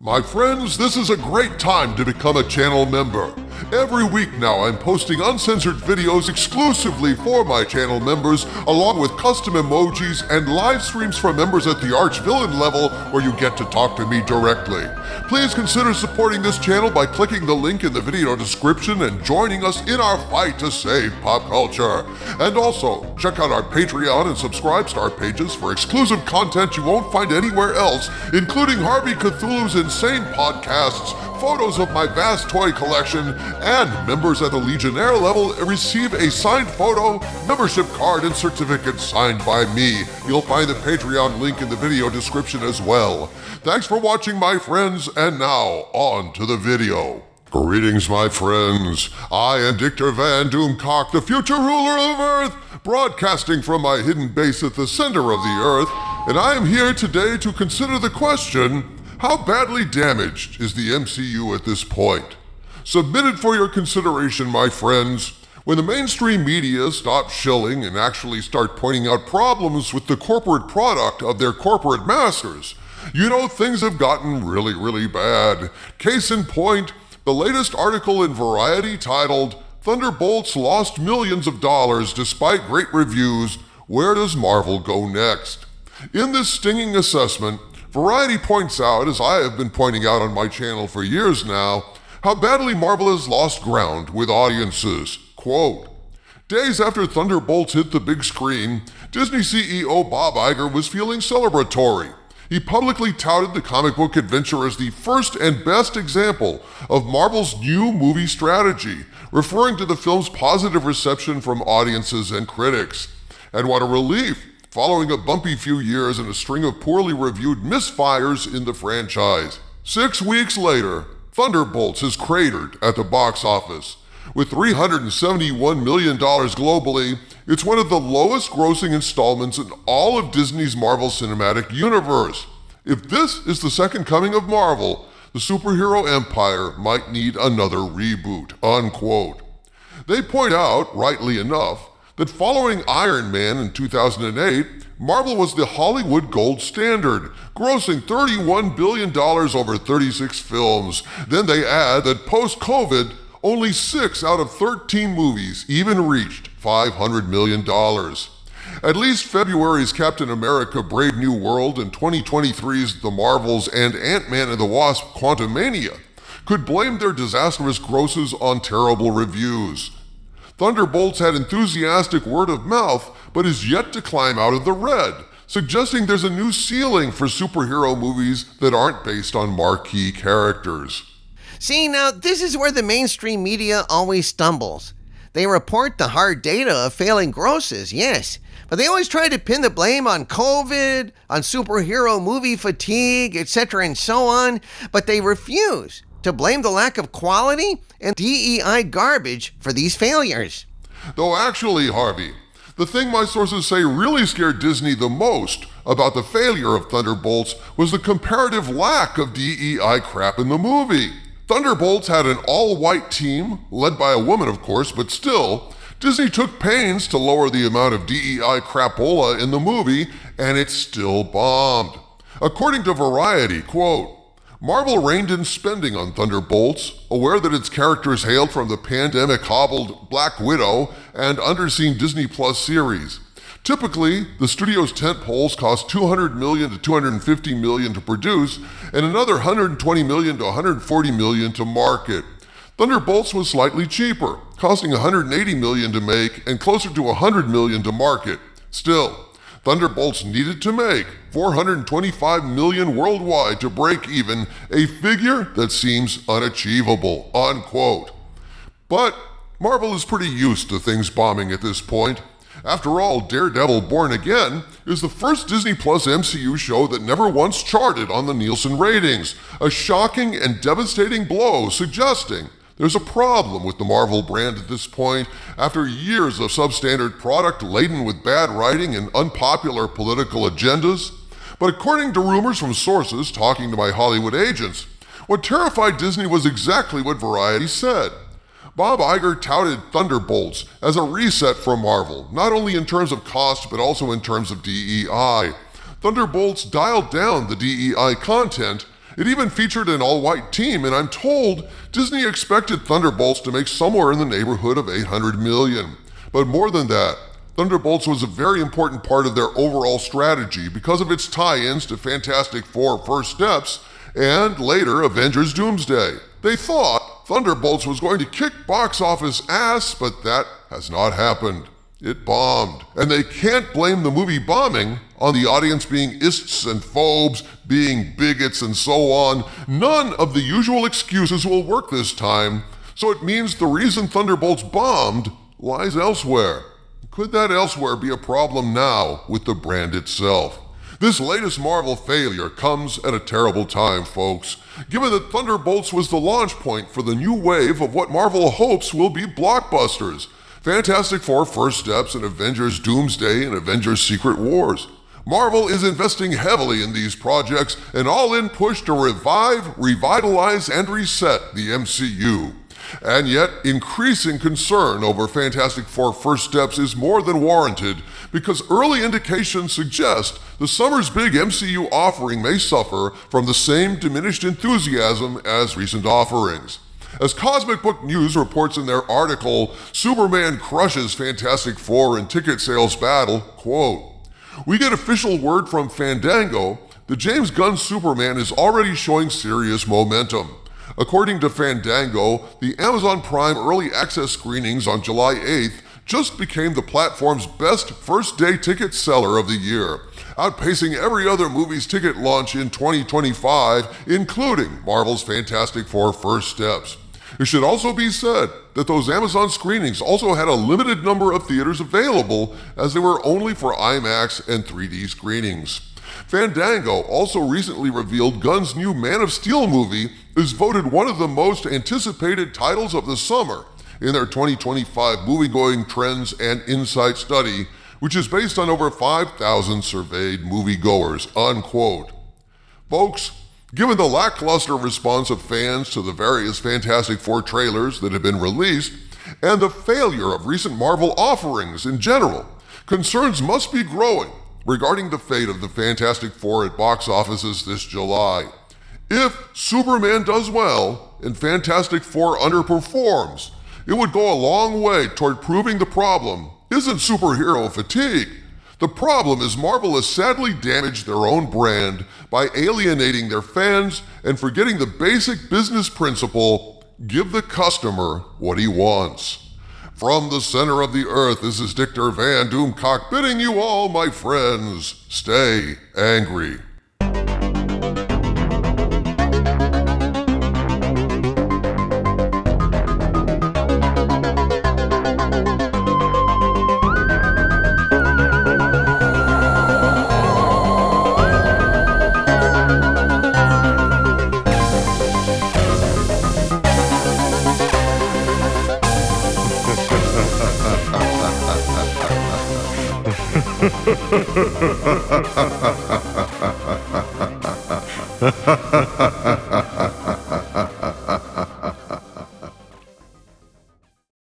My friends, this is a great time to become a channel member. Every week now I'm posting uncensored videos exclusively for my channel members, along with custom emojis and live streams for members at the Arch-Villain level where you get to talk to me directly. Please consider supporting this channel by clicking the link in the video description and joining us in our fight to save pop culture. And also, check out our Patreon and Subscribe-Star pages for exclusive content you won't find anywhere else, including Harvey Cthulhu's insane podcasts, photos of my vast toy collection, and members at the Legionnaire level receive a signed photo, membership card, and certificate signed by me. You'll find the Patreon link in the video description as well. Thanks for watching, my friends, and now on to the video. Greetings, my friends. I am Dictor Van Doomcock, the future ruler of Earth, broadcasting from my hidden base at the center of the Earth, and I am here today to consider the question, how badly damaged is the MCU at this point? Submitted for your consideration, my friends. When the mainstream media stop shilling and actually start pointing out problems with the corporate product of their corporate masters, you know things have gotten really bad. Case in point, the latest article in Variety titled, "Thunderbolts lost millions of dollars despite great reviews. Where does Marvel go next?" In this stinging assessment, Variety points out, as I have been pointing out on my channel for years now, how badly Marvel has lost ground with audiences. Quote, "Days after Thunderbolts hit the big screen, Disney CEO Bob Iger was feeling celebratory. He publicly touted the comic book adventure as the first and best example of Marvel's new movie strategy, referring to the film's positive reception from audiences and critics. And what a relief, following a bumpy few years and a string of poorly reviewed misfires in the franchise. 6 weeks later, Thunderbolts is cratered at the box office. With $371 million globally, it's one of the lowest grossing installments in all of Disney's Marvel Cinematic Universe. If this is the second coming of Marvel, the superhero empire might need another reboot," unquote. They point out, rightly enough, that following Iron Man in 2008, Marvel was the Hollywood gold standard, grossing $31 billion over 36 films. Then they add that post-COVID, only 6 out of 13 movies even reached $500 million. At least February's Captain America Brave New World and 2023's The Marvels and Ant-Man and the Wasp Quantumania could blame their disastrous grosses on terrible reviews. Thunderbolts had enthusiastic word of mouth, but is yet to climb out of the red, suggesting there's a new ceiling for superhero movies that aren't based on marquee characters. See, now this is where the mainstream media always stumbles. They report the hard data of failing grosses, yes, but they always try to pin the blame on COVID, on superhero movie fatigue, etc. and so on, but they refuse to blame the lack of quality and DEI garbage for these failures. Though actually, Harvey, the thing my sources say really scared Disney the most about the failure of Thunderbolts was the comparative lack of DEI crap in the movie. Thunderbolts had an all-white team, led by a woman of course, but still, Disney took pains to lower the amount of DEI crapola in the movie, and it still bombed. According to Variety, quote, "Marvel reined in spending on Thunderbolts, aware that its characters hailed from the pandemic-hobbled Black Widow and underseen Disney Plus series. Typically, the studio's tentpoles cost $200 million to $250 million to produce and another $120 million to $140 million to market. Thunderbolts was slightly cheaper, costing $180 million to make and closer to $100 million to market. Still, Thunderbolts needed to make $425 million worldwide to break even, a figure that seems unachievable," unquote. But Marvel is pretty used to things bombing at this point. After all, Daredevil Born Again is the first Disney Plus MCU show that never once charted on the Nielsen ratings, a shocking and devastating blow suggesting there's a problem with the Marvel brand at this point after years of substandard product laden with bad writing and unpopular political agendas. But according to rumors from sources talking to my Hollywood agents, what terrified Disney was exactly what Variety said. Bob Iger touted Thunderbolts as a reset for Marvel, not only in terms of cost, but also in terms of DEI. Thunderbolts dialed down the DEI content It even featured an all-white team, and I'm told Disney expected Thunderbolts to make somewhere in the neighborhood of $800 million. But more than that, Thunderbolts was a very important part of their overall strategy because of its tie-ins to Fantastic Four First Steps and later Avengers Doomsday. They thought Thunderbolts was going to kick box office ass, but that has not happened. It bombed. And they can't blame the movie bombing on the audience being ists and phobes, being bigots and so on. None of the usual excuses will work this time, so it means the reason Thunderbolts bombed lies elsewhere. Could that elsewhere be a problem now with the brand itself? This latest Marvel failure comes at a terrible time, folks, given that Thunderbolts was the launch point for the new wave of what Marvel hopes will be blockbusters. Fantastic Four First Steps and Avengers Doomsday and Avengers Secret Wars. Marvel is investing heavily in these projects, an all-in push to revive, revitalize, and reset the MCU. And yet, increasing concern over Fantastic Four First Steps is more than warranted because early indications suggest the summer's big MCU offering may suffer from the same diminished enthusiasm as recent offerings. As Cosmic Book News reports in their article, Superman crushes Fantastic Four in ticket sales battle, quote, "We get official word from Fandango that James Gunn's Superman is already showing serious momentum. According to Fandango, the Amazon Prime early access screenings on July 8th just became the platform's best first-day ticket seller of the year, outpacing every other movie's ticket launch in 2025, including Marvel's Fantastic Four First Steps. It should also be said that those Amazon screenings also had a limited number of theaters available, as they were only for IMAX and 3D screenings. Fandango also recently revealed Gunn's new Man of Steel movie is voted one of the most anticipated titles of the summer in their 2025 movie-going trends and insight study, which is based on over 5,000 surveyed moviegoers, unquote. Folks, given the lackluster response of fans to the various Fantastic Four trailers that have been released, and the failure of recent Marvel offerings in general, concerns must be growing regarding the fate of the Fantastic Four at box offices this July. If Superman does well and Fantastic Four underperforms, it would go a long way toward proving the problem isn't superhero fatigue. The problem is Marvel has sadly damaged their own brand by alienating their fans and forgetting the basic business principle, give the customer what he wants. From the center of the earth, this is Dictor Van Doomcock bidding you all, my friends, stay angry. Ha ha ha ha ha ha.